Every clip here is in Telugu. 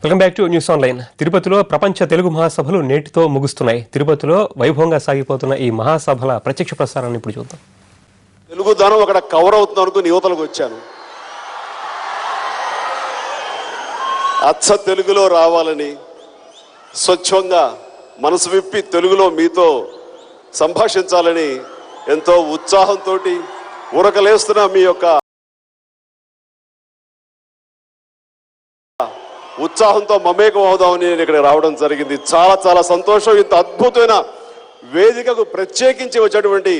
Welcome back to news online. తిరుపతిలో ప్రపంచ తెలుగు మహాసభలు నేటితో ముగుస్తున్నాయి. తిరుపతిలో వైభవంగా సాగిపోతున్న ఈ మహాసభల ప్రత్యక్ష ప్రసారాన్ని ఇప్పుడు చూద్దాం. తెలుగు దానం అక్కడ కవర్ అవుతుంది అనుకుని యువతలకు వచ్చాను. అచ్చ తెలుగులో రావాలని, స్వచ్ఛంగా మనసు విప్పి తెలుగులో మీతో సంభాషించాలని ఎంతో ఉత్సాహంతో ఉరకలేస్తున్న మీ యొక్క ఉత్సాహంతో మమేకం అవుదామని నేను ఇక్కడ రావడం జరిగింది. చాలా చాలా సంతోషం. ఇంత అద్భుతమైన వేదికకు ప్రత్యేకించి వచ్చేటువంటి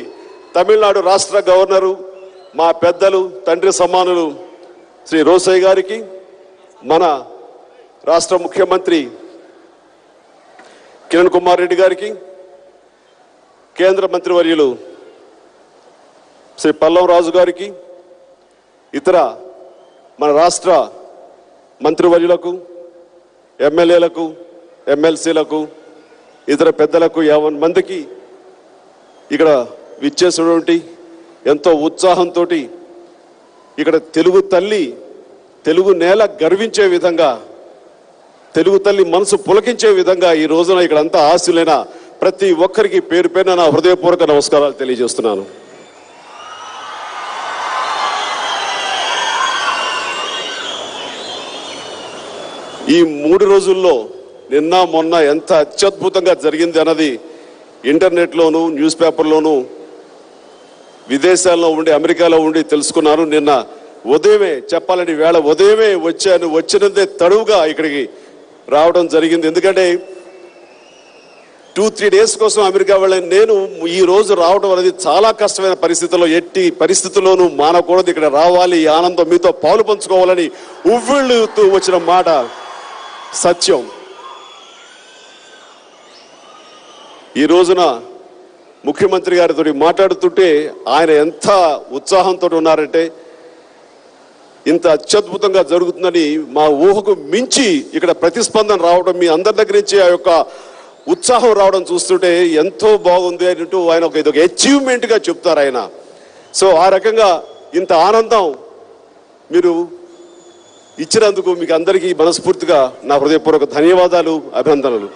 తమిళనాడు రాష్ట్ర గవర్నరు, మా పెద్దలు, తండ్రి సమానులు శ్రీ రోసయ్య గారికి, మన రాష్ట్ర ముఖ్యమంత్రి కిరణ్ కుమార్ రెడ్డి గారికి, కేంద్ర మంత్రివర్యులు శ్రీ పల్లవ రాజు గారికి, ఇతర మన రాష్ట్ర మంత్రివర్యులకు, ఎమ్మెల్యేలకు, ఎమ్మెల్సీలకు, ఇతర పెద్దలకు 50 మందికి ఇక్కడ విచ్చేసినటువంటి ఎంతో ఉత్సాహంతో ఇక్కడ తెలుగు తల్లి, తెలుగు నేల గర్వించే విధంగా, తెలుగు తల్లి మనసు పులకించే విధంగా ఈ రోజున ఇక్కడ అంతా ఆశలైన ప్రతి ఒక్కరికి పేరు పేరున నా హృదయపూర్వక నమస్కారాలు తెలియజేస్తున్నాను. ఈ 3 రోజుల్లో నిన్న మొన్న ఎంత అత్యద్భుతంగా జరిగింది అన్నది ఇంటర్నెట్లోను, న్యూస్ పేపర్లోను, విదేశాల్లో ఉండి, అమెరికాలో ఉండి తెలుసుకున్నాను. నిన్న ఉదయమే, చెప్పాలని వేళ ఉదయమే వచ్చాను. వచ్చినందే తడువుగా ఇక్కడికి రావడం జరిగింది. ఎందుకంటే 2-3 డేస్ కోసం అమెరికా వెళ్ళాను. నేను ఈ రోజు రావడం అనేది చాలా కష్టమైన పరిస్థితుల్లో, ఎట్టి పరిస్థితుల్లోనూ మానకూడదు, ఇక్కడ రావాలి, ఈ ఆనందం మీతో పాలు పంచుకోవాలని ఉవ్విళ్ళుతూ వచ్చిన మాట సత్యం. ఈ రోజున ముఖ్యమంత్రి గారితో మాట్లాడుతుంటే ఆయన ఎంత ఉత్సాహంతో ఉన్నారంటే, ఇంత అత్యద్భుతంగా జరుగుతుందని మా ఊహకు మించి ఇక్కడ ప్రతిస్పందన రావడం, మీ అందరి దగ్గర నుంచి ఆ యొక్క ఉత్సాహం రావడం చూస్తుంటే ఎంతో బాగుంది అంటూ ఆయన ఇది ఒక అచీవ్మెంట్గా చెప్తారు ఆయన. సో ఆ రకంగా ఇంత ఆనందం మీరు ఇచ్చినందుకు మీకు అందరికీ మనస్ఫూర్తిగా నా హృదయపూర్వక ధన్యవాదాలు, అభినందనలు.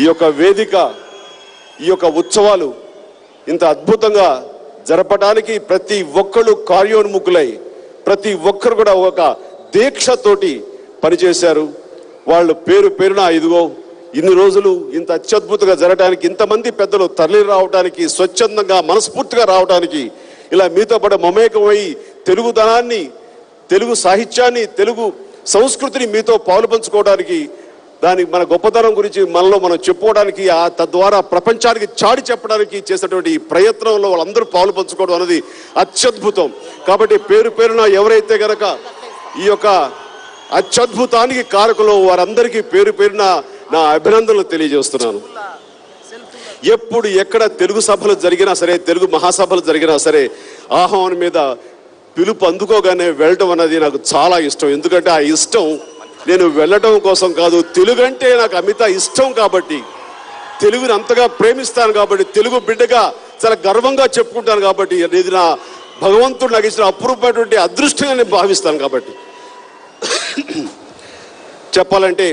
ఈ యొక్క వేదిక, ఈ యొక్క ఉత్సవాలు ఇంత అద్భుతంగా జరపడానికి ప్రతి ఒక్కళ్ళు కార్యోన్ముఖులై, ప్రతి ఒక్కరు కూడా ఒక దీక్షతోటి పనిచేశారు. వాళ్ళు పేరు పేరున ఇదిగో ఇన్ని రోజులు ఇంత అత్యద్భుతంగా జరగడానికి, ఇంతమంది పెద్దలు తరలి రావడానికి, స్వచ్ఛందంగా మనస్ఫూర్తిగా రావడానికి, ఇలా మీతో పాటు మమేకమై తెలుగుదనాన్ని, తెలుగు సాహిత్యాన్ని, తెలుగు సంస్కృతిని మీతో పాలు పంచుకోవడానికి, దానికి మన గొప్పతనం గురించి మనలో మనం చెప్పుకోవడానికి, తద్వారా ప్రపంచానికి చాటి చెప్పడానికి చేసేటువంటి ప్రయత్నంలో వాళ్ళందరూ పాలు పంచుకోవడం అనేది అత్యద్భుతం. కాబట్టి పేరు పేరున ఎవరైతే గనక ఈ యొక్క అత్యద్భుతానికి కారకులు వారందరికీ పేరు పేరున నా అభినందనలు తెలియజేస్తున్నాను. ఎప్పుడు ఎక్కడ తెలుగు సభలు జరిగినా సరే, తెలుగు మహాసభలు జరిగినా సరే, ఆహ్వానం మీద పిలుపు అందుకోగానే వెళ్ళటం అన్నది నాకు చాలా ఇష్టం. ఎందుకంటే ఆ ఇష్టం నేను వెళ్ళటం కోసం కాదు, తెలుగు అంటే నాకు అమిత ఇష్టం కాబట్టి, తెలుగుని అంతగా ప్రేమిస్తాను కాబట్టి, తెలుగు బిడ్డగా చాలా గర్వంగా చెప్పుకుంటాను కాబట్టి, ఇది నా భగవంతుడు నాకు ఇచ్చిన అపూర్వమైనటువంటి అదృష్టంగా నేను భావిస్తాను. కాబట్టి చెప్పాలంటే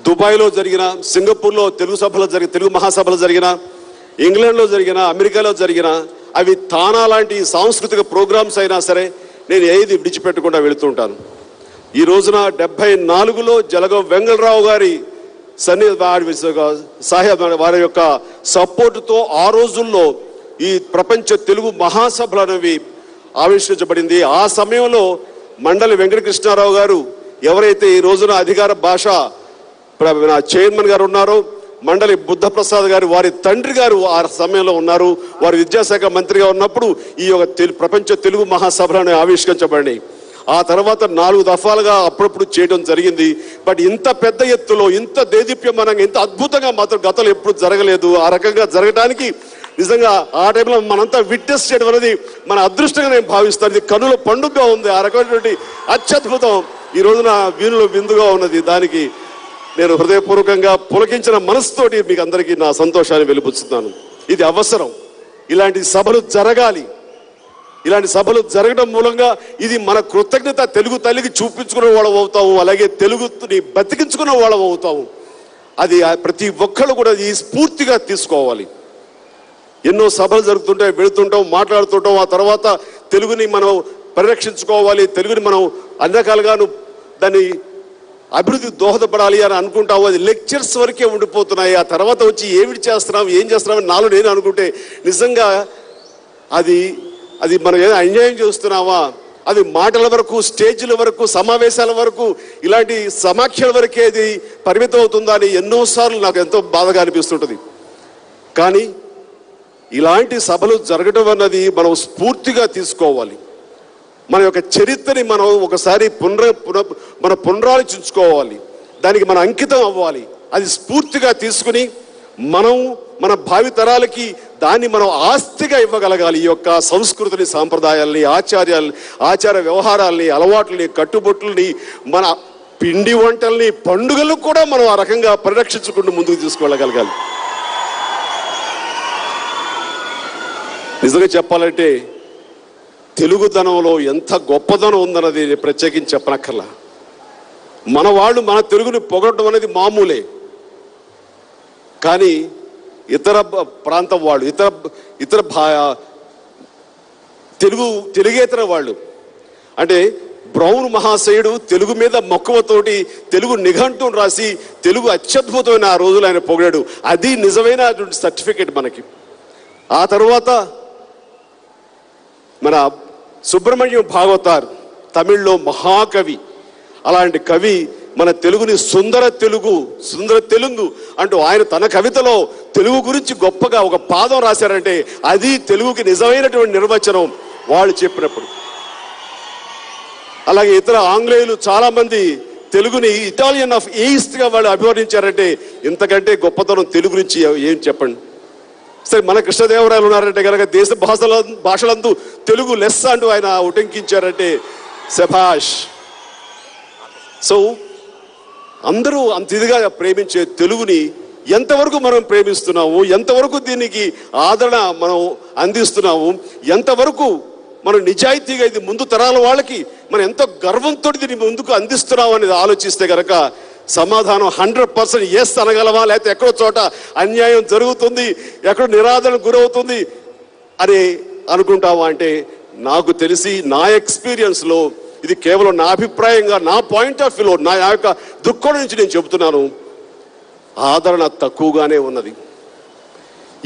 దుబాయ్లో జరిగిన, సింగపూర్లో తెలుగు మహాసభలు జరిగిన, ఇంగ్లాండ్లో జరిగిన, అమెరికాలో జరిగిన, అవి తానా లాంటి సాంస్కృతిక ప్రోగ్రామ్స్ అయినా సరే నేను ఏది విడిచిపెట్టకుండా వెళుతుంటాను. ఈ రోజున 74లో జలగం వెంగళరావు గారి సాహెబ్ వారి యొక్క సపోర్టుతో ఆ రోజుల్లో ఈ ప్రపంచ తెలుగు మహాసభలు అనేవి ఆవిష్కరించబడింది. ఆ సమయంలో మండలి వెంకటకృష్ణారావు గారు, ఎవరైతే ఈ రోజున అధికార భాష చైర్మన్ గారు ఉన్నారో, మండలి బుద్ధప్రసాద్ గారు, వారి తండ్రి గారు ఆ సమయంలో ఉన్నారు. వారు విద్యాశాఖ మంత్రిగా ఉన్నప్పుడు ఈ యొక్క ప్రపంచ తెలుగు మహాసభలను ఆవిష్కరించబడినాయి. ఆ తర్వాత 4 దఫాలుగా అప్పుడప్పుడు చేయడం జరిగింది. బట్ ఇంత పెద్ద ఎత్తులో, ఇంత దేదీప్యమానంగా, ఇంత అద్భుతంగా మాత్రం గతంలో ఎప్పుడు జరగలేదు. ఆ రకంగా జరగడానికి నిజంగా ఆ టైంలో మనంతా విట్నెస్ చేయడం అనేది మన అదృష్టంగా నేను భావిస్తాను. ఇది కన్నుల పండుగగా ఉంది. ఆ రకమైనటువంటి అత్యద్భుతం ఈ రోజున వీణులో విందుగా ఉన్నది. దానికి నేను హృదయపూర్వకంగా పులకించిన మనసుతోటి మీకు అందరికీ నా సంతోషాన్ని వెలిపుచ్చుతున్నాను. ఇది అవసరం. ఇలాంటి సభలు జరగాలి. ఇలాంటి సభలు జరగడం మూలంగా ఇది మన కృతజ్ఞత తెలుగు తల్లికి చూపించుకునే వాళ్ళం అవుతాము, అలాగే తెలుగుని బతికించుకునే వాళ్ళం అవుతాము. అది ప్రతి ఒక్కళ్ళు కూడా ఈ స్ఫూర్తిగా తీసుకోవాలి. ఎన్నో సభలు జరుగుతుంటాయి, వెళుతుంటాం, మాట్లాడుతుంటాం. ఆ తర్వాత తెలుగుని మనం పరిరక్షించుకోవాలి, తెలుగుని మనం అన్ని రకాలుగాను దాన్ని అభివృద్ధి దోహదపడాలి అని అనుకుంటాము. అది లెక్చర్స్ వరకే ఉండిపోతున్నాయి. ఆ తర్వాత వచ్చి ఏం చేస్తున్నాం అని నాలో నేను అనుకుంటే నిజంగా అది మనం ఏదో అన్యాయం చేస్తున్నామా? అది మాటల వరకు, స్టేజ్ల వరకు, సమావేశాల వరకు, ఇలాంటి సమాఖ్యల వరకే అది పరిమితం అవుతుందా అని ఎన్నోసార్లు నాకు ఎంతో బాధగా అనిపిస్తుంటుంది. కానీ ఇలాంటి సభలు జరగడం అన్నది మనం స్ఫూర్తిగా తీసుకోవాలి. మన యొక్క చరిత్రని మనం ఒకసారి మనం పునరాలోచించుకోవాలి, దానికి మనం అంకితం అవ్వాలి. అది స్ఫూర్తిగా తీసుకుని మనం మన భావితరాలకి దాన్ని మనం ఆస్తిగా ఇవ్వగలగాలి. ఈ యొక్క సంస్కృతిని, సాంప్రదాయాల్ని, ఆచార వ్యవహారాల్ని, అలవాట్లని, కట్టుబొట్టుల్ని, మన పిండి వంటల్ని, పండుగలు కూడా మనం ఆ రకంగా పరిరక్షించుకుంటూ ముందుకు తీసుకువెళ్ళగలగాలి. నిజంగా చెప్పాలంటే తెలుగుదనంలో ఎంత గొప్పదనం ఉందన్నది ప్రత్యేకించి చెప్పనక్కర్లా. మన వాళ్ళు మన తెలుగుని పొగడటం అనేది మామూలే. కానీ ఇతర ప్రాంతం వాళ్ళు, ఇతర తెలుగేతర వాళ్ళు, అంటే బ్రౌన్ మహాశయుడు తెలుగు మీద మక్కువతోటి తెలుగు నిఘంటును రాసి తెలుగు అత్యద్భుతమైన ఆ రోజులు ఆయన పొగిడాడు. అది నిజమైన సర్టిఫికేట్ మనకి. ఆ తర్వాత మన సుబ్రహ్మణ్యం భాగవతార్ తమిళ్లో మహాకవి. అలాంటి కవి మన తెలుగుని సుందర తెలుగు అంటూ ఆయన తన కవితలో తెలుగు గురించి గొప్పగా ఒక పాదం రాశారంటే అది తెలుగుకి నిజమైనటువంటి నిర్వచనం వాళ్ళు చెప్పినప్పుడు. అలాగే ఇతర ఆంగ్లేయులు చాలా మంది తెలుగుని ఇటాలియన్ ఆఫ్ ఈస్ట్ గా వాళ్ళు అభివర్ణించారంటే ఇంతకంటే గొప్పతనం తెలుగు గురించి ఏం చెప్పండి. సరే, మన కృష్ణదేవరాయలు ఉన్నారంటే కనుక దేశ భాషలందు తెలుగు లెస్స అంటూ ఆయన ఉటంకించారంటే శభాష్. సో అందరూ అంత ఇదిగా ప్రేమించే తెలుగుని ఎంతవరకు మనం ప్రేమిస్తున్నాము, ఎంతవరకు దీనికి ఆదరణ మనం అందిస్తున్నాము, ఎంతవరకు మనం నిజాయితీగా ఇది ముందు తరాల వాళ్ళకి మనం ఎంతో గర్వంతో దీన్ని ముందుకు అందిస్తున్నాం అనేది ఆలోచిస్తే కనుక సమాధానం 100% ఎస్ అనగలమా, లేకపోతే ఎక్కడో చోట అన్యాయం జరుగుతుంది, ఎక్కడో నిరాదరణకు గురవుతుంది అని అనుకుంటావా అంటే నాకు తెలిసి నా ఎక్స్పీరియన్స్లో ఇది కేవలం నా అభిప్రాయంగా, నా పాయింట్ ఆఫ్ వ్యూలో, నా యొక్క దృక్కోణం నుంచి నేను చెబుతున్నాను, ఆదరణ తక్కువగానే ఉన్నది.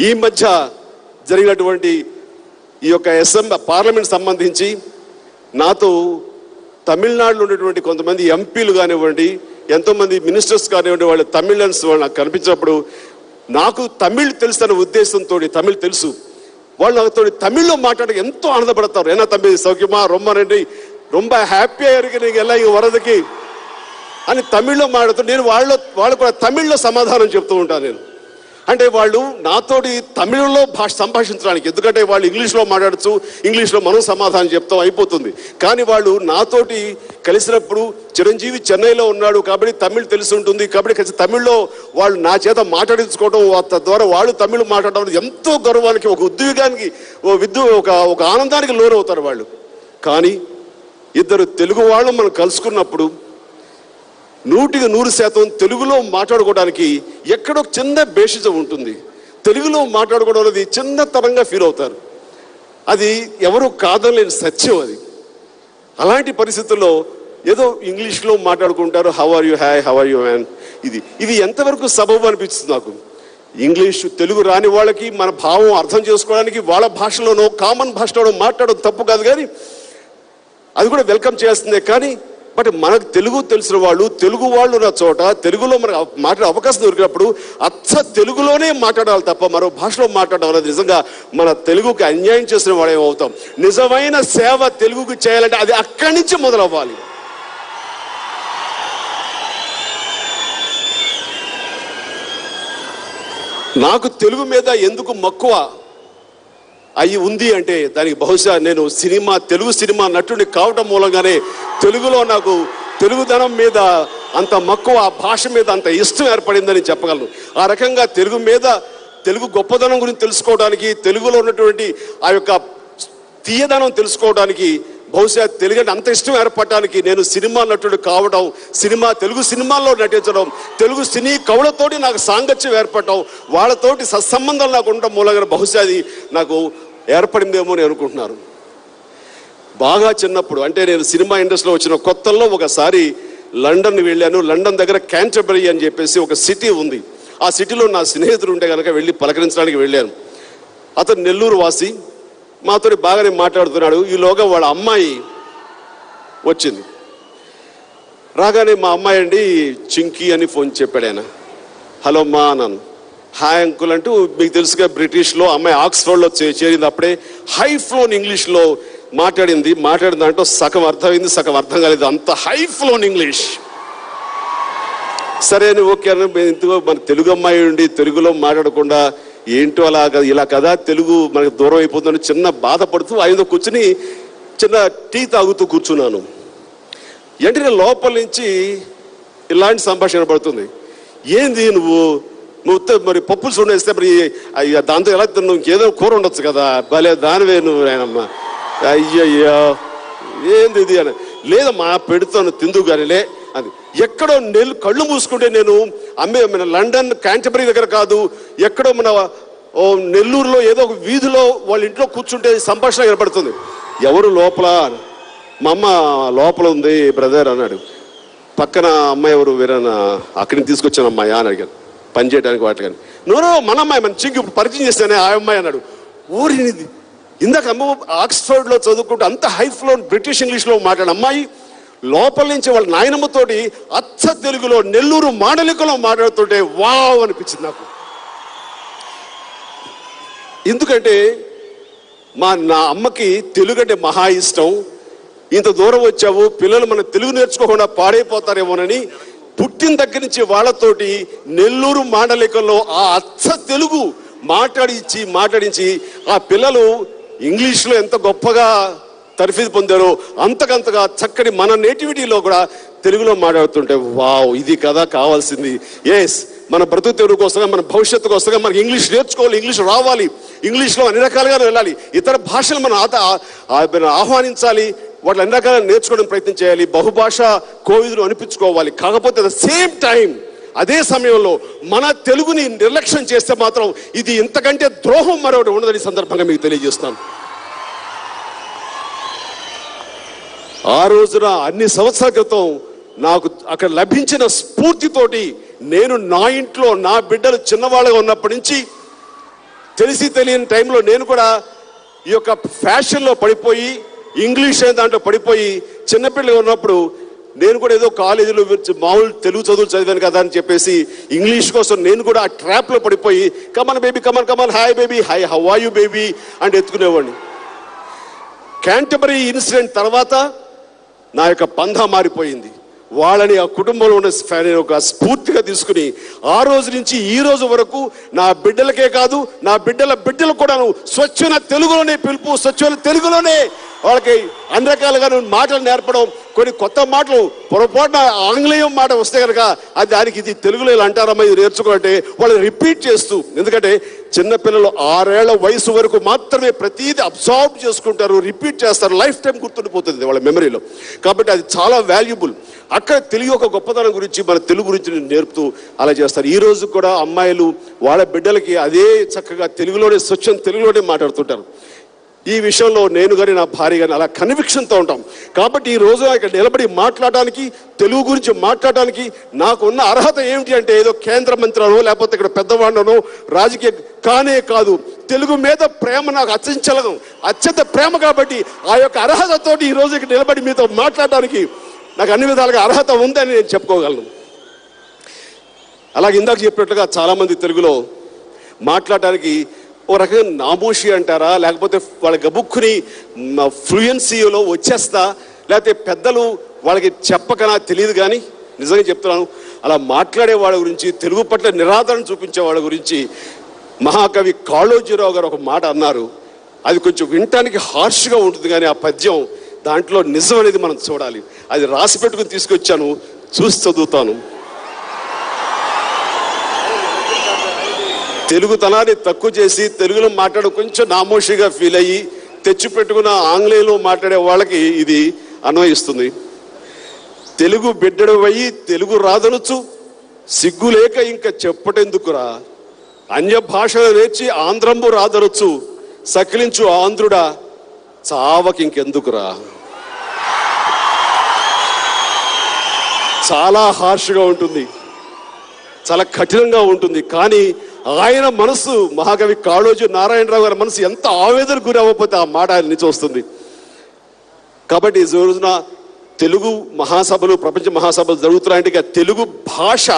ఈ మధ్య జరిగినటువంటి ఈ యొక్క పార్లమెంట్ సంబంధించి నాతో తమిళనాడులో ఉన్నటువంటి కొంతమంది ఎంపీలు కానివ్వండి, ఎంతోమంది మినిస్టర్స్ కానివ్వండి, వాళ్ళ తమిళన్స్ వాళ్ళు నాకు కనిపించినప్పుడు నాకు తమిళ్ తెలుసన్న ఉద్దేశంతో, తమిళ్ తెలుసు, వాళ్ళు నాతో తమిళ్లో మాట్లాడక ఎంతో ఆనందపడతారు. ఏనా తమ్మి సౌఖ్యమా, రొమ్మనండి, రొంబ హ్యాపీగా ఇருக்கு నీకు ఎలా ఈ వరదకి అని తమిళ్లో మాట్లాడుతూ నేను వాళ్ళు కూడా తమిళ్లో సమాధానం చెప్తూ ఉంటాను నేను. అంటే వాళ్ళు నాతోటి తమిళంలో సంభాషించడానికి, ఎందుకంటే వాళ్ళు ఇంగ్లీష్లో మాట్లాడచ్చు, ఇంగ్లీష్లో మనం సమాధానం చెప్తాం అయిపోతుంది. కానీ వాళ్ళు నాతోటి కలిసినప్పుడు చిరంజీవి చెన్నైలో ఉన్నాడు కాబట్టి తమిళ్ తెలిసి ఉంటుంది కాబట్టి కలిసి తమిళ్లో వాళ్ళు నా చేత మాట్లాడించుకోవడం, తద్వారా వాళ్ళు తమిళ్ మాట్లాడడం ఎంతో గౌరవానికి, ఒక ఉద్వేగానికి, ఒక ఆనందానికి లోనవుతారు వాళ్ళు. కానీ ఇద్దరు తెలుగు వాళ్ళు మనం కలుసుకున్నప్పుడు 100% తెలుగులో మాట్లాడుకోవడానికి ఎక్కడో చిన్న బేషిజం ఉంటుంది. తెలుగులో మాట్లాడుకోవడం అనేది చిన్నతనంగా ఫీల్ అవుతారు. అది ఎవరు కాదనలేని సత్యం అది. అలాంటి పరిస్థితుల్లో ఏదో ఇంగ్లీష్లో మాట్లాడుకుంటారు, how are you, hi, how are you man. ఇది ఎంతవరకు సబబు అనిపిస్తుంది నాకు. ఇంగ్లీష్ తెలుగు రాని వాళ్ళకి మన భావం అర్థం చేసుకోవడానికి వాళ్ళ భాషలోనో కామన్ భాషలోనో మాట్లాడడం తప్పు కాదు, కానీ అది కూడా వెల్కమ్ చేయాల్సిందే. కానీ బట్ మనకు తెలుగు తెలిసిన వాళ్ళు, తెలుగు వాళ్ళు ఉన్న చోట తెలుగులో మనకు మాట్లాడే అవకాశం దొరికినప్పుడు తెలుగులోనే మాట్లాడాలి తప్ప మరో భాషలో మాట్లాడడం అనేది నిజంగా మన తెలుగుకి అన్యాయం చేసిన వాడేమో అవుతాం. నిజమైన సేవ తెలుగుకి చేయాలంటే అది అక్కడి నుంచి మొదలవ్వాలి. నాకు తెలుగు మీద ఎందుకు మక్కువ అయి ఉంది అంటే దానికి బహుశా నేను తెలుగు సినిమా నటుడిని కావటం మూలంగానే తెలుగులో నాకు తెలుగుదనం మీద అంత మక్కువ, ఆ భాష మీద అంత ఇష్టం ఏర్పడిందని చెప్పగలను. ఆ రకంగా తెలుగు గొప్పదనం గురించి తెలుసుకోవడానికి, తెలుగులో ఉన్నటువంటి ఆ యొక్క తీయదనం తెలుసుకోవడానికి, బహుశా తెలుగు అంటే అంత ఇష్టం ఏర్పడటానికి నేను సినిమా నటుడు కావడం, తెలుగు సినిమాల్లో నటించడం, తెలుగు సినీ కవులతోటి నాకు సాంగత్యం ఏర్పడటం, వాళ్ళతోటి సత్సంబంధాలు నాకు ఉండడం మూలంగా బహుశా అది నాకు ఏర్పడిందేమో అని అనుకుంటున్నాను. బాగా చిన్నప్పుడు అంటే నేను సినిమా ఇండస్ట్రీలో వచ్చిన కొత్తల్లో ఒకసారి లండన్ వెళ్ళాను. లండన్ దగ్గర క్యాంటర్బరీ అని చెప్పేసి ఒక సిటీ ఉంది. ఆ సిటీలో నా స్నేహితుడు ఉంటే కనుక వెళ్ళి పలకరించడానికి వెళ్ళాను. అతను నెల్లూరు వాసి, మాతో బాగానే మాట్లాడుతున్నాడు. ఈలోగా వాళ్ళ అమ్మాయి వచ్చింది. రాగానే మా అమ్మాయి అండి చింకీ అని ఫోన్ చెప్పాడు ఆయన. హలో మా అన్నాను. హాయ్ అంకుల్ అంటూ, మీకు తెలుసుగా బ్రిటిష్లో అమ్మాయి ఆక్స్ఫర్డ్లో చేరింది. అప్పుడే హై ఫ్లోన్ ఇంగ్లీష్లో మాట్లాడిన దాంట్లో సగం అర్థమైంది, సగం అర్థం కాలేదు. అంత హై ఫ్లోన్ ఇంగ్లీష్. సరే అని ఓకే అని, ఎందుకో మన తెలుగు అమ్మాయి ఉండి తెలుగులో మాట్లాడకుండా ఏంటో ఇలా కదా తెలుగు మనకు దూరం అయిపోతుందని చిన్న బాధపడుతూ ఆయనతో కూర్చుని చిన్న టీ తాగుతూ కూర్చున్నాను. వెంటనే లోపల నుంచి ఇలాంటి సంభాషణ పడుతుంది. ఏంది నువ్వు మరి పప్పులు చూడేస్తే మరి దాంతో ఎలా తిన్నావు, ఇంకేదో కూర ఉండొచ్చు కదా, భలే దానివే నువ్వు ఆయనమ్మా, అయ్యయ్యో ఏంది ఇది అని. లేదమ్మా పెడతాను తిందు గానిలే అది. ఎక్కడో కళ్ళు మూసుకుంటే నేను మన లండన్ క్యాంటర్బరీ దగ్గర కాదు, ఎక్కడో మన నెల్లూరులో ఏదో ఒక వీధిలో వాళ్ళ ఇంట్లో కూర్చుంటే సంభాషణ కనపడుతుంది. ఎవరు లోపల? మా అమ్మ లోపల ఉంది బ్రదర్ అన్నాడు. పక్కన అమ్మాయి ఎవరు? వేరేనా అక్కడిని తీసుకొచ్చాను అమ్మాయి అని అడిగాను, పని చేయడానికి వాటి. కానీ నో మన అమ్మాయి మన చింకి ఇప్పుడు పరిచయం చేస్తానే ఆ అమ్మాయి అన్నాడు. ఓరినిది, ఇందాక అమ్మ ఆక్స్ఫర్డ్లో చదువుకుంటూ అంత హై ఫ్లోన్ బ్రిటిష్ ఇంగ్లీష్లో మాట్లాడిన అమ్మాయి లోపల నుంచి వాళ్ళ నాయనమ్మతోటి అచ్చ తెలుగులో నెల్లూరు మాండలికలో మాట్లాడుతుంటే వావ్ అనిపించింది నాకు. ఎందుకంటే నా అమ్మకి తెలుగు అంటే మహా ఇష్టం. ఇంత దూరం వచ్చావు, పిల్లలు మన తెలుగు నేర్చుకోకుండా పాడైపోతారేమోనని పుట్టిన దగ్గర నుంచి వాళ్ళతోటి నెల్లూరు మాండలికల్లో ఆ అచ్చ తెలుగు మాట్లాడించి ఆ పిల్లలు ఇంగ్లీష్లో ఎంత గొప్పగా తర్ఫీదు పొందారో అంతకంతగా చక్కటి మన నేటివిటీలో కూడా తెలుగులో మాట్లాడుతుంటే వావ్, ఇది కదా కావాల్సింది. ఎస్, మన బ్రతుకు తెరువు కోసంగా, మన భవిష్యత్తు కోసంగా మనకి ఇంగ్లీష్ నేర్చుకోవాలి, ఇంగ్లీష్ రావాలి, ఇంగ్లీష్లో అన్ని రకాలుగా వెళ్ళాలి, ఇతర భాషలు మనం ఆహ్వానించాలి, వాటిని అన్ని రకాలుగా నేర్చుకోవడం ప్రయత్నం చేయాలి, బహుభాష కోవిదులు అనిపించుకోవాలి. కాకపోతే అట్ ద సేమ్ టైం అదే సమయంలో మన తెలుగుని నిర్లక్ష్యం చేస్తే మాత్రం ఇది ఇంతకంటే ద్రోహం మరొకటి ఉండదని సందర్భంగా మీకు తెలియజేస్తాను. ఆ రోజున అన్ని సంవత్సరాల క్రితం నాకు అక్కడ లభించిన స్ఫూర్తితోటి నేను నా ఇంట్లో నా బిడ్డలు చిన్నవాళ్ళగా ఉన్నప్పటి నుంచి తెలిసి తెలియని టైంలో నేను కూడా ఈ యొక్క ఫ్యాషన్లో పడిపోయి, ఇంగ్లీష్ అయిన దాంట్లో పడిపోయి, చిన్నపిల్లలు ఉన్నప్పుడు నేను కూడా ఏదో కాలేజీలో మామూలు తెలుగు చదువులు చదివాను కదా అని చెప్పేసి ఇంగ్లీష్ కోసం నేను కూడా ఆ ట్రాప్లో పడిపోయి come on baby come on hi baby, hi how are you baby అంటే ఎత్తుకునేవాడిని. క్యాంటర్బరీ ఇన్సిడెంట్ తర్వాత నా యొక్క పంధా మారిపోయింది. వాళ్ళని ఆ కుటుంబంలో ఉన్న ఒక స్ఫూర్తిగా తీసుకుని ఆ రోజు నుంచి ఈ రోజు వరకు నా బిడ్డలకే కాదు, నా బిడ్డల బిడ్డలు కూడాను స్వచ్ఛమైన తెలుగులోనే పిలుపు, స్వచ్ఛమైన తెలుగులోనే వాళ్ళకి అన్ని రకాలుగా మాటలు నేర్పడం. కొన్ని కొత్త మాటలు పొరపాటున ఆంగ్లేయం మాట వస్తే కనుక అది దానికి ఇది తెలుగులో ఇలా అంటారమ్మా, ఇది నేర్చుకోవాలంటే వాళ్ళు రిపీట్ చేస్తూ, ఎందుకంటే చిన్నపిల్లలు 6 ఏళ్ల వయసు వరకు మాత్రమే ప్రతిదీ అబ్జర్వ్ చేసుకుంటారు, రిపీట్ చేస్తారు, లైఫ్ టైం గుర్తుండిపోతుంది వాళ్ళ మెమరీలో. కాబట్టి అది చాలా వాల్యుబుల్. అక్కడ తెలుగు ఒక గొప్పతనం గురించి, మన తెలుగు గురించి నేర్పుతూ అలా చేస్తారు. ఈ రోజు కూడా అమ్మాయిలు వాళ్ళ బిడ్డలకి అదే చక్కగా తెలుగులోనే, స్వచ్ఛం తెలుగులోనే మాట్లాడుతుంటారు. ఈ విషయంలో నేను కానీ నా భార్య కానీ అలా కన్విక్షన్తో ఉంటాం. కాబట్టి ఈ రోజు ఇక్కడ నిలబడి మాట్లాడడానికి, తెలుగు గురించి మాట్లాడడానికి నాకు ఉన్న అర్హత ఏమిటి అంటే ఏదో కేంద్ర మంత్రినో లేకపోతే ఇక్కడ పెద్దవాడినో రాజకీయ కానే కాదు. తెలుగు మీద ప్రేమ నాకు అత్యంత ప్రేమ. కాబట్టి ఆ యొక్క అర్హతతోటి ఈ రోజు ఇక్కడ నిలబడి మీతో మాట్లాడడానికి నాకు అన్ని విధాలుగా అర్హత ఉందని నేను చెప్పుకోగలను. అలాగే ఇందాక చెప్పినట్లుగా చాలామంది తెలుగులో మాట్లాడడానికి ఓ రకంగా నామోషి అంటారా, లేకపోతే వాళ్ళ గబుక్కుని ఫ్లూయెన్సీలో వచ్చేస్తా, లేకపోతే పెద్దలు వాళ్ళకి చెప్పకనా తెలియదు. కానీ నిజంగా చెప్తున్నాను, అలా మాట్లాడే వాళ్ళ గురించి, తెలుగు పట్ల నిరాదరణ చూపించే వాళ్ళ గురించి మహాకవి కాళోజీరావు గారు ఒక మాట అన్నారు. అది కొంచెం వినటానికి హార్ష్గా ఉంటుంది, కానీ ఆ పద్యం దాంట్లో నిజం అనేది మనం చూడాలి. అది రాసి పెట్టుకుని తీసుకొచ్చాను, చూసి చదువుతాను. తెలుగుతనాన్ని తక్కువ చేసి తెలుగులో మాట్లాడు కొంచెం నామోషిగా ఫీల్ అయ్యి తెచ్చిపెట్టుకున్న ఆంగ్లేయంలో మాట్లాడే వాళ్ళకి ఇది అన్వయిస్తుంది. తెలుగు బిడ్డడు అయ్యి తెలుగు రాదనొచ్చు, సిగ్గులేక ఇంకా చెప్పటెందుకురా, అన్య భాషలు నేర్చి ఆంధ్రంబు రాదనొచ్చు, సకిలించు ఆంధ్రుడా చావకి ఇంకెందుకురా. చాలా హార్ష్గా ఉంటుంది, చాలా కఠినంగా ఉంటుంది. కానీ ఆయన మనసు, మహాకవి కాళోజీ నారాయణరావు గారి మనసు ఎంత ఆవేదన గురి అవ్వకపోతే ఆ మాట ఆయన నుంచి వస్తుంది. కాబట్టి ఈ రోజున తెలుగు మహాసభలు, ప్రపంచ మహాసభలు జరుగుతున్నాయంటే తెలుగు భాష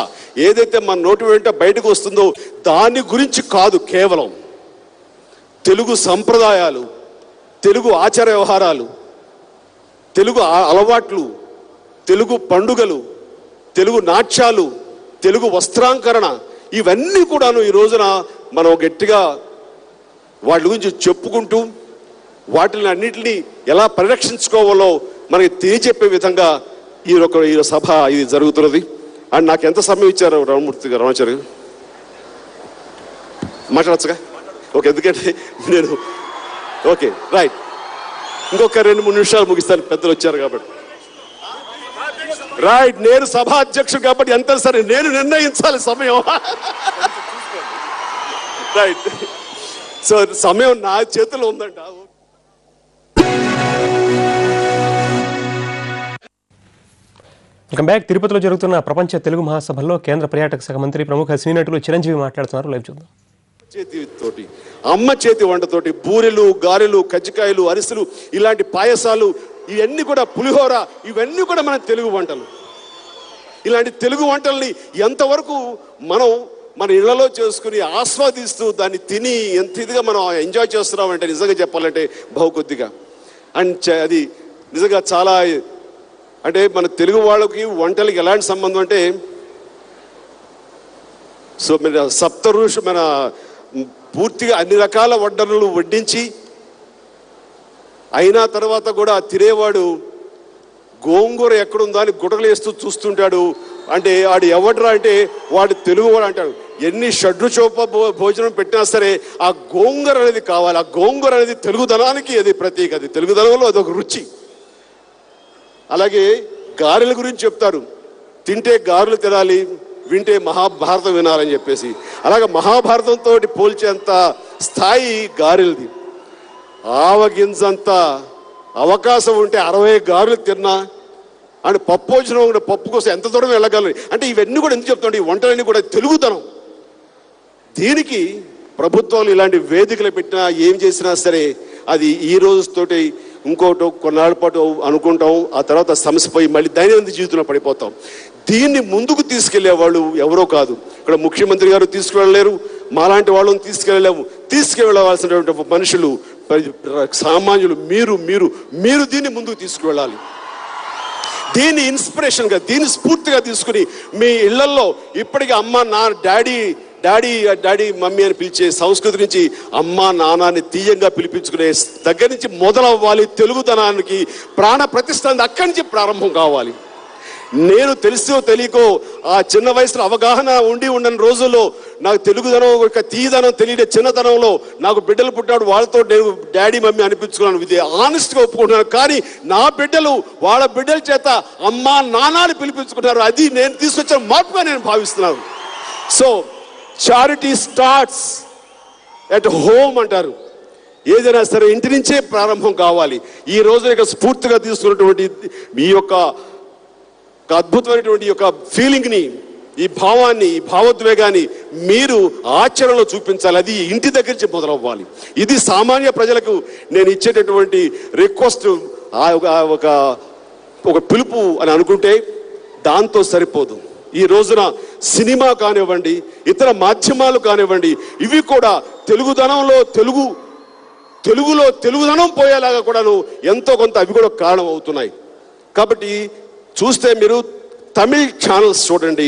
ఏదైతే మన నోటి వెంట బయటకు వస్తుందో దాని గురించి కాదు, కేవలం తెలుగు సంప్రదాయాలు, తెలుగు ఆచార వ్యవహారాలు, తెలుగు అలవాట్లు, తెలుగు పండుగలు, తెలుగు నాట్యాలు, తెలుగు వస్త్రాంకరణ, ఇవన్నీ కూడాను ఈ రోజున మనం గట్టిగా వాటి గురించి చెప్పుకుంటూ వాటిని అన్నింటినీ ఎలా పరిరక్షించుకోవాలో మనకి తెలియజెప్పే విధంగా ఈ సభ ఇది జరుగుతున్నది. అండ్ నాకు ఎంత సమయం ఇచ్చారు రామాచారి గారు? మాట్లాడచ్చుగా? ఓకే, ఎందుకంటే నేను ఓకే రైట్, ఇంకొక 2-3 నిమిషాలు ముగిస్తాను, పెద్దలు వచ్చారు కాబట్టి. రైట్, నేను సభా అధ్యక్షుడు కాబట్టి ఎంత సరే నేను నిర్ణయించాలి సమయం. రైట్, సో సమయం నా చేతిలో ఉందంట. Welcome back. తిరుపతిలో జరుగుతున్న ప్రపంచ తెలుగు మహాసభల్లో కేంద్ర పర్యాటక శాఖ మంత్రి, ప్రముఖ సినీ నటులు చిరంజీవి మాట్లాడుతున్నారు. లైవ్ చూద్దాం. చేతితోటి, అమ్మ చేతి వంటతోటి బూరెలు, గారెలు, కజ్జికాయలు, అరిసెలు, ఇలాంటి పాయసాలు, ఇవన్నీ కూడా పులిహోర, ఇవన్నీ కూడా మన తెలుగు వంటలు. ఇలాంటి తెలుగు వంటల్ని ఎంతవరకు మనం మన ఇళ్లలో చేసుకుని ఆస్వాదిస్తూ దాన్ని తిని ఎంత ఇదిగా మనం ఎంజాయ్ చేస్తున్నామంటే నిజంగా చెప్పాలంటే బహు కొద్దిగా. అండ్ అది నిజంగా చాలా, అంటే మన తెలుగు వాళ్ళకి వంటలకి ఎలాంటి సంబంధం అంటే, సో మన సప్తఋషి, మన పూర్తిగా అన్ని రకాల వంటలు వడ్డించి అయినా తర్వాత కూడా తినేవాడు గోంగూర ఎక్కడుందా అని గుటకలు వేస్తూ చూస్తుంటాడు. అంటే వాడు ఎవడరా అంటే వాడు తెలుగువాడు అంటాడు. ఎన్ని షడ్రుచోప భోజనం పెట్టినా సరే ఆ గోంగూర అనేది కావాలి. ఆ గోంగూర అనేది తెలుగుదనానికి అది ప్రతీక, అది తెలుగుదనంలో అదొక రుచి. అలాగే గారెల గురించి చెప్తారు, తింటే గారెలు తినాలి, వింటే మహాభారతం వినాలని చెప్పేసి. అలాగే మహాభారతంతో పోల్చేంత స్థాయి గారెలది. ఆవగింజంత అవకాశం ఉంటే 60 గారెలు తిన్నా అండ్ పప్పోజనం, పప్పు కోసం ఎంత దూరం వెళ్ళగలరు అంటే ఇవన్నీ కూడా ఎందుకు చెప్తాడు, ఈ వంటలన్నీ కూడా తెలుగుతనం. దీనికి ప్రభుత్వాలు ఇలాంటి వేదికలు పెట్టినా ఏం చేసినా సరే అది ఈ రోజుతోటి ఇంకోటో కొన్నాళ్ళ పాటు అనుకుంటాం, ఆ తర్వాత సమస్యపోయి మళ్ళీ దైనందిన జీవితంలో పడిపోతాం. దీన్ని ముందుకు తీసుకెళ్లే వాళ్ళు ఎవరో కాదు. ఇక్కడ ముఖ్యమంత్రి గారు తీసుకువెళ్ళలేరు, మాలాంటి వాళ్ళని తీసుకెళ్ళలేము. తీసుకువెళ్ళవలసినటువంటి మనుషులు, సామాన్యులు, మీరు దీన్ని ముందుకు తీసుకువెళ్ళాలి. దీన్ని ఇన్స్పిరేషన్గా, దీన్ని స్ఫూర్తిగా తీసుకుని మీ ఇళ్లలో ఇప్పటికీ అమ్మ, డాడీ మమ్మీ అని పిలిచే సంస్కృతి నుంచి అమ్మ, నాన్నని తీయంగా పిలిపించుకునే దగ్గర నుంచి మొదలవ్వాలి. తెలుగుతనానికి ప్రాణ ప్రతిష్ఠ అక్కడి నుంచి ప్రారంభం కావాలి. నేను తెలుసో తెలియకో ఆ చిన్న వయసులో అవగాహన ఉండని రోజుల్లో నాకు తెలుగుదనం యొక్క తీయదనం తెలియని చిన్నతనంలో నాకు బిడ్డలు పుట్టాడు, వాళ్ళతో నేను డాడీ మమ్మీ అనిపించుకున్నాను. ఇది ఆనెస్ట్గా ఒప్పుకుంటున్నాను. కానీ నా బిడ్డలు వాళ్ళ బిడ్డల చేత అమ్మా నాన్నని పిలిపించుకున్నారు. అది నేను తీసుకొచ్చిన మార్పుగా నేను భావిస్తున్నాను. So charity starts at home అంటారు. ఏదైనా సరే ఇంటి నుంచే ప్రారంభం కావాలి. ఈ రోజున ఇక స్ఫూర్తిగా తీసుకున్నటువంటి మీ యొక్క అద్భుతమైనటువంటి యొక్క ఫీలింగ్ని, ఈ భావాన్ని, ఈ భావోద్వేగాన్ని మీరు ఆచరణలో చూపించాలి. అది ఇంటి దగ్గర నుంచి మొదలవ్వాలి. ఇది సామాన్య ప్రజలకు నేను ఇచ్చేటటువంటి రిక్వెస్ట్. ఒక పిలుపు అని అనుకుంటే దాంతో సరిపోదు. ఈ రోజున సినిమా కానివ్వండి, ఇతర మాధ్యమాలు కానివ్వండి, ఇవి కూడా తెలుగుదనంలో తెలుగులో తెలుగుదనం పోయేలాగా కూడాను ఎంతో కొంత అవి కూడా కారణం అవుతున్నాయి. కాబట్టి చూస్తే మీరు తమిళ్ ఛానల్స్ చూడండి,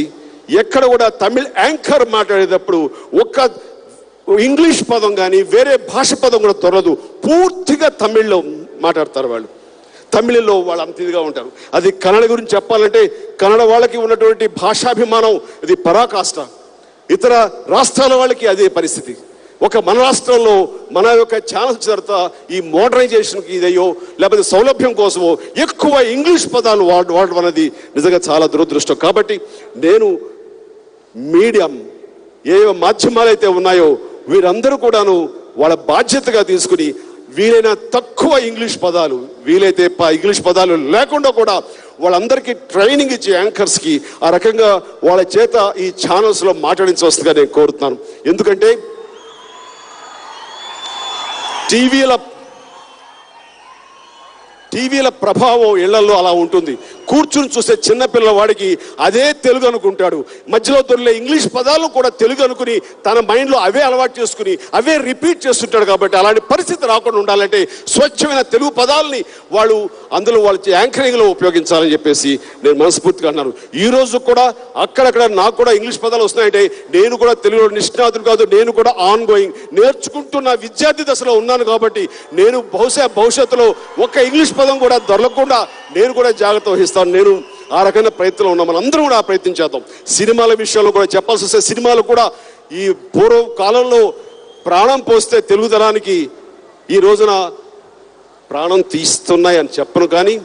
ఎక్కడ కూడా తమిళ్ యాంకర్ మాట్లాడేటప్పుడు ఒక్క ఇంగ్లీష్ పదం కానీ వేరే భాష పదం కూడా దొరకదు. పూర్తిగా తమిళ్లో మాట్లాడతారు వాళ్ళు. తమిళలో వాళ్ళు అంత ఇదిగా ఉంటారు. అది కన్నడ గురించి చెప్పాలంటే కన్నడ వాళ్ళకి ఉన్నటువంటి భాషాభిమానం ఇది పరాకాష్ట. ఇతర రాష్ట్రాల వాళ్ళకి అదే పరిస్థితి. ఒక మన రాష్ట్రంలో మన యొక్క ఛానల్స్ తర్వాత ఈ మోడర్నైజేషన్కి ఇదయ్యో లేకపోతే సౌలభ్యం కోసమో ఎక్కువ ఇంగ్లీష్ పదాలు వాడడం అనేది నిజంగా చాలా దురదృష్టం. కాబట్టి నేను మీడియం ఏ మాధ్యమాలు అయితే ఉన్నాయో వీరందరూ కూడాను వాళ్ళ బాధ్యతగా తీసుకుని వీలైన తక్కువ ఇంగ్లీష్ పదాలు, వీలైతే ఇంగ్లీష్ పదాలు లేకుండా కూడా వాళ్ళందరికీ ట్రైనింగ్ ఇచ్చి యాంకర్స్కి ఆ రకంగా వాళ్ళ చేత ఈ ఛానల్స్లో మాట్లాడించవలసిందిగా నేను కోరుతున్నాను. ఎందుకంటే టీవీల ప్రభావం ఇళ్లలో అలా ఉంటుంది. కూర్చుని చూసే చిన్నపిల్లవాడికి అదే తెలుగు అనుకుంటాడు. మధ్యలో దొరికే ఇంగ్లీష్ పదాలు కూడా తెలుగు అనుకుని తన మైండ్లో అవే అలవాటు చేసుకుని అవే రిపీట్ చేస్తుంటాడు. కాబట్టి అలాంటి పరిస్థితి రాకుండా ఉండాలంటే స్వచ్ఛమైన తెలుగు పదాలని వాళ్ళు అందులో వాళ్ళ యాంకరింగ్లో ఉపయోగించాలని చెప్పేసి నేను మనస్ఫూర్తిగా అన్నాను. ఈ రోజు కూడా అక్కడక్కడ నాకు కూడా ఇంగ్లీష్ పదాలు వస్తున్నాయంటే నేను కూడా తెలుగులో నిష్ణాతుడు కాదు, నేను కూడా ఆన్ గోయింగ్ నేర్చుకుంటున్న విద్యార్థి దశలో ఉన్నాను. కాబట్టి నేను భవిష్యత్తులో ఒక్క ఇంగ్లీష్ పదం కూడా దొరకకుండా నేను కూడా జాగ్రత్త వహిస్తాను. నేను ఆ రకమైన ప్రయత్నంలో ఉన్నాం. మనం అందరం కూడా ఆ ప్రయత్నం చేద్దాం. సినిమాల విషయంలో కూడా చెప్పాల్సి వస్తే సినిమాలు కూడా ఈ పూర్వ కాలంలో ప్రాణం పోస్తే తెలుగుదనానికి ఈ రోజున ప్రాణం తీస్తున్నాయి అని చెప్పను, కానీ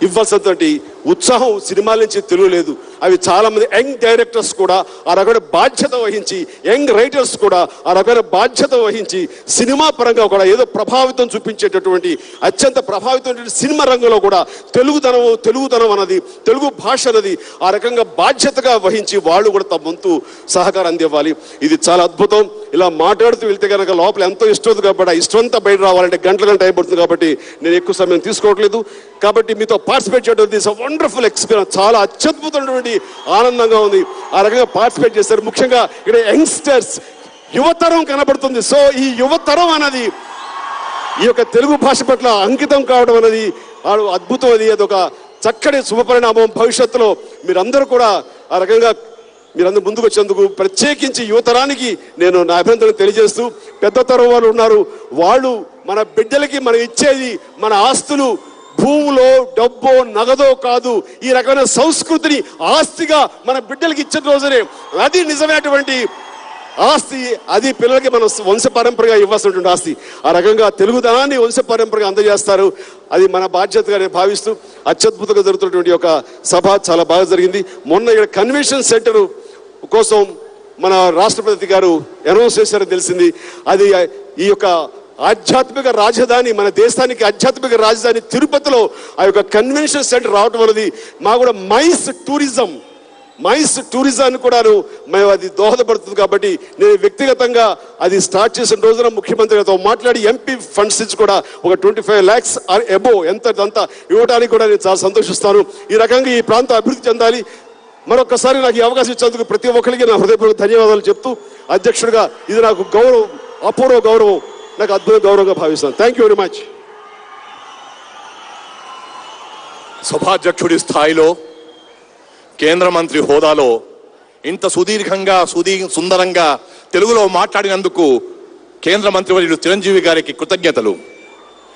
ఇవ్వాల్సినటువంటి ఉత్సాహం సినిమాల నుంచి తెలుగు లేదు. అవి చాలా మంది యంగ్ డైరెక్టర్స్ కూడా ఆ రకమైన బాధ్యత వహించి, యంగ్ రైటర్స్ కూడా ఆ రకమైన బాధ్యత వహించి సినిమా పరంగా కూడా ఏదో ప్రభావితం చూపించేటటువంటి అత్యంత ప్రభావితమైన సినిమా రంగంలో కూడా తెలుగుతనం అన్నది, తెలుగు భాష అన్నది ఆ రకంగా బాధ్యతగా వహించి వాళ్ళు కూడా తమ వంతు సహకారం అందివ్వాలి. ఇది చాలా అద్భుతం. ఇలా మాట్లాడుతూ వెళ్తే కనుక లోపల ఎంతో ఇష్టం ఉంది కాబట్టి ఆ ఇష్టం అంతా బయట రావాలంటే గంటలు టైం పడుతుంది. కాబట్టి నేను ఎక్కువ సమయం తీసుకోవట్లేదు. కాబట్టి మీతో పార్టిసిపేట్ చేయడం దిస్ వండర్ఫుల్ ఎక్స్పీరియన్స్. చాలా అత్యద్భుతమైనటువంటి ఆనందంగా ఉంది. ఆ రకంగా పార్టిసిపేట్ చేస్తారు. ముఖ్యంగా ఇక్కడ యంగ్స్టర్స్, యువతరం కనబడుతుంది. సో ఈ యువతరం అనేది ఈ యొక్క తెలుగు భాష పట్ల అంకితం కావడం అనేది అద్భుతం. అదొక చక్కటి శుభపరిణామం. భవిష్యత్తులో మీరందరూ కూడా ఆ రకంగా మీరందరూ ముందుకు వచ్చేందుకు ప్రత్యేకించి యువతరానికి నేను నా అభినందనలు తెలియజేస్తూ, పెద్ద తరం వాళ్ళు ఉన్నారు, వాళ్ళు మన బిడ్డలకి మనం ఇచ్చేది మన ఆస్తులు భూములో డబ్బో నగదో కాదు. ఈ రకమైన సంస్కృతిని ఆస్తిగా మన బిడ్డలకి ఇచ్చిన రోజునే అది నిజమైనటువంటి ఆస్తి. అది పిల్లలకి మనం వంశపారంపరగా ఇవ్వాల్సినటువంటి ఆస్తి. ఆ రకంగా తెలుగుదనాన్ని వంశపారంపరగా అందజేస్తారు. అది మన బాధ్యతగా నేను భావిస్తూ అత్యద్భుతంగా జరుగుతున్నటువంటి ఒక సభ చాలా బాగా జరిగింది. మొన్న ఇక్కడ కన్వెన్షన్ సెంటర్ కోసం మన రాష్ట్రపతి గారు అనౌన్స్ చేశారని తెలిసింది. అది ఈ యొక్క ఆధ్యాత్మిక రాజధాని, మన దేశానికి ఆధ్యాత్మిక రాజధాని తిరుపతిలో ఆ యొక్క కన్వెన్షన్ సెంటర్ రావడం అనేది మా కూడా మైస్ టూరిజాన్ని కూడా మేము అది దోహదపడుతుంది. కాబట్టి నేను వ్యక్తిగతంగా అది స్టార్ట్ చేసిన రోజున ముఖ్యమంత్రి గారితో మాట్లాడి ఎంపీ ఫండ్స్ నుంచి కూడా ఒక 25 lakhs అబోవ్ ఎంతంతా ఇవ్వడానికి కూడా నేను చాలా సంతోషిస్తాను. ఈ రకంగా ఈ ప్రాంతం అభివృద్ధి చెందాలి. మరొకసారి నాకు ఈ అవకాశం ఇచ్చేందుకు ప్రతి ఒక్కరికి నా హృదయపూర్వక ధన్యవాదాలు చెప్తూ, అధ్యక్షుడిగా ఇది నాకు గౌరవం, అపూర్వ గౌరవం, నాకు అద్భుత గౌరవంగా భావిస్తాను. Thank you very much. సభాధ్యక్షుడి స్థాయిలో కేంద్ర మంత్రి హోదాలో ఇంత సుదీర్ఘంగా సుందరంగా తెలుగులో మాట్లాడినందుకు కేంద్ర మంత్రివర్యులు చిరంజీవి గారికి కృతజ్ఞతలు.